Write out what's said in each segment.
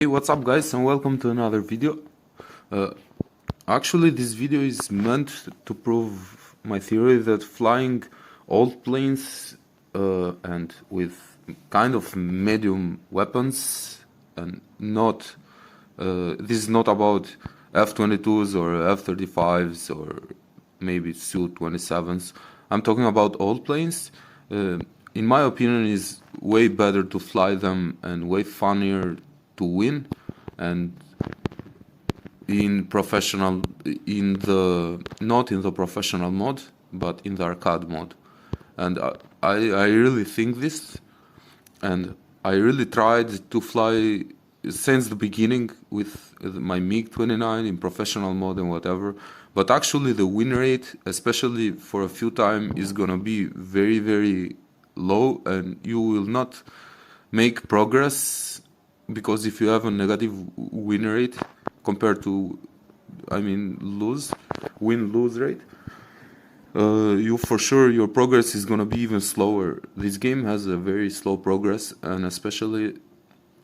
Hey, what's up guys, and welcome to another video. Actually this video is meant to prove my theory that flying old planes and with kind of medium weapons, and not this is not about F-22s or F-35s or maybe Su-27s. I'm talking about old planes. In my opinion, is way better to fly them and way funnier to win, and not in the professional mode, but in the arcade mode. And I really think this, and I really tried to fly since the beginning with my MiG-29 in professional mode and whatever, but actually the win rate, especially for a few time, is gonna be very, very low, and you will not make progress, because if you have a negative win rate compared to, win-lose rate, you for sure your progress is gonna be even slower. This game has a very slow progress, and especially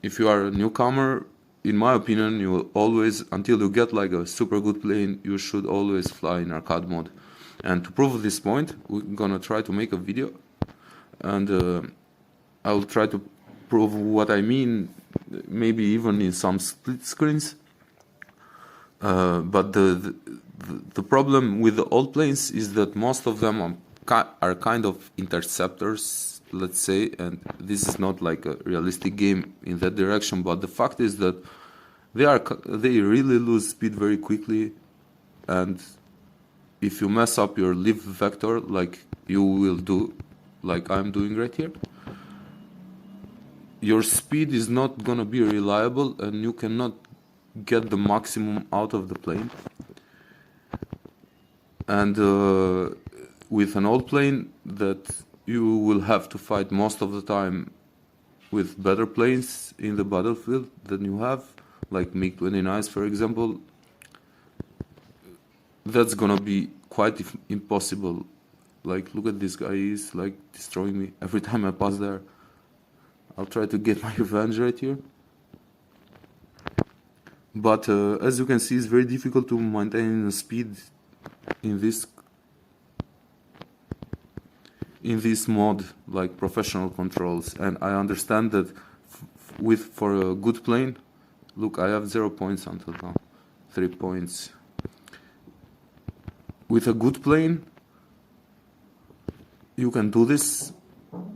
if you are a newcomer, in my opinion, you will always, until you get like a super good plane, you should always fly in arcade mode. And to prove this point, we're gonna try to make a video, and I will try to prove what I mean, maybe even in some split screens. But the problem with the old planes is that most of them are kind of interceptors, let's say, and this is not like a realistic game in that direction. But the fact is that they really lose speed very quickly, and if you mess up your lift vector, like you will do, like I'm doing right here, your speed is not gonna be reliable, and you cannot get the maximum out of the plane. And with an old plane, that you will have to fight most of the time with better planes in the battlefield than you have, like MiG-29s for example, that's gonna be quite impossible. Like, look at this guy, he's like destroying me every time I pass there. I'll try to get my revenge right here. But as you can see, it's very difficult to maintain speed in this mode, like professional controls. And I understand that for a good plane, look, I have 0 points until now, 3 points. With a good plane, you can do this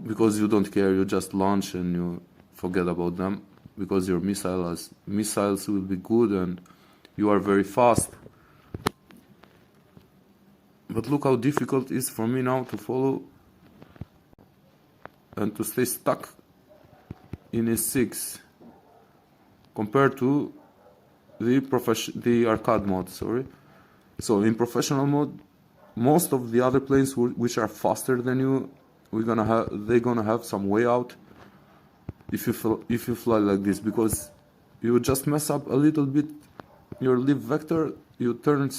because you don't care, you just launch and you forget about them, because your missiles will be good and you are very fast. But look how difficult it is for me now to follow and to stay stuck in A6 compared to the arcade mode, sorry. So in professional mode, most of the other planes which are faster than you, they're gonna have some way out if you fly like this, because you just mess up a little bit your lift vector, you turn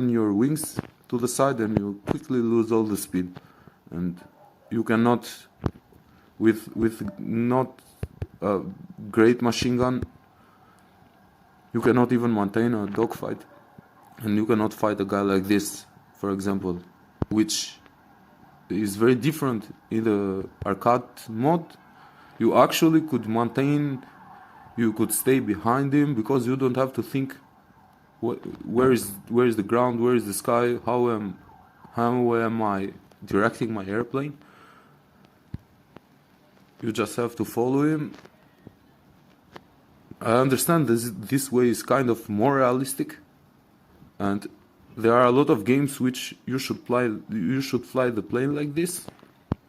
your wings to the side, and you quickly lose all the speed. And you cannot, with not a great machine gun, you cannot even maintain a dogfight, and you cannot fight a guy like this, for example, which is very different. In the arcade mode, you actually could maintain, you could stay behind him, because you don't have to think where is the ground, where is the sky, how am I directing my airplane. You just have to follow him. I understand this way is kind of more realistic, and there are a lot of games which you should fly the plane like this,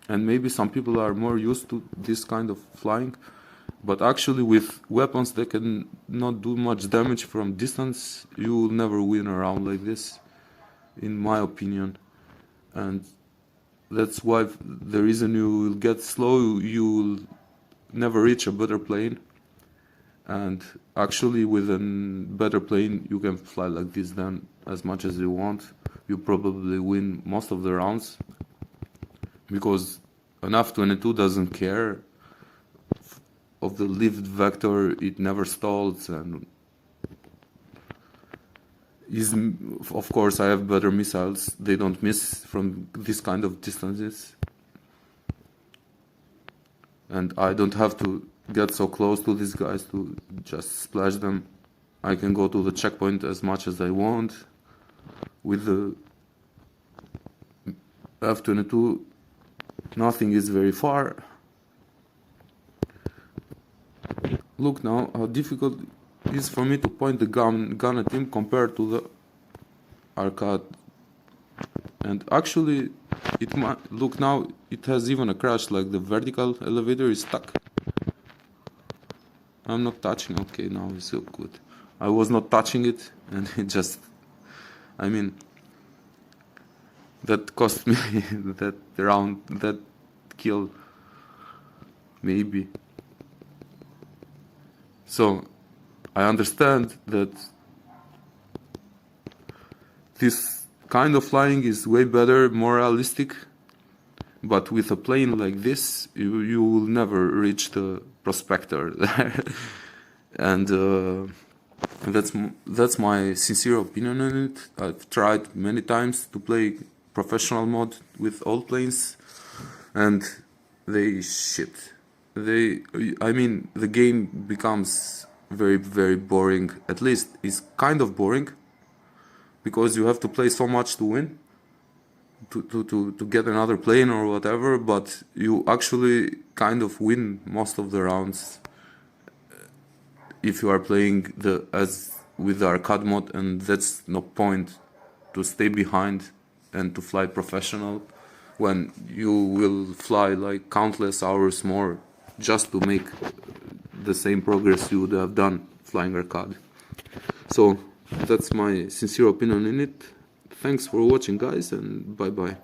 and maybe some people are more used to this kind of flying. But actually, with weapons that can not do much damage from distance, you will never win a round like this, in my opinion. And that's why the reason you will get slow, you will never reach a better plane. And actually, with a better plane, you can fly like this then as much as you want. You probably win most of the rounds, because an F-22 doesn't care of the lift vector, it never stalls, and of course I have better missiles. They don't miss from this kind of distances, and I don't have to get so close to these guys to just splash them. I can go to the checkpoint as much as I want. With the F-22, nothing is very far. Look now how difficult it is for me to point the gun at him compared to the arcade. And actually, it might look now, it has even a crash, like the vertical elevator is stuck. I'm not touching. Okay, now it's so good. I was not touching it, and it just, I mean, that cost me that round, that kill, maybe. So I understand that this kind of flying is way better, more realistic, but with a plane like this, you will never reach the prospector there. And that's my sincere opinion on it. I've tried many times to play professional mode with old planes, and they shit. I mean, the game becomes very, very boring. At least it's kind of boring, because you have to play so much to win, to get another plane or whatever, but you actually kind of win most of the rounds if you are playing with the arcade mode, and that's no point to stay behind and to fly professional when you will fly like countless hours more just to make the same progress you would have done flying arcade. So that's my sincere opinion in it. Thanks for watching, guys, and bye bye.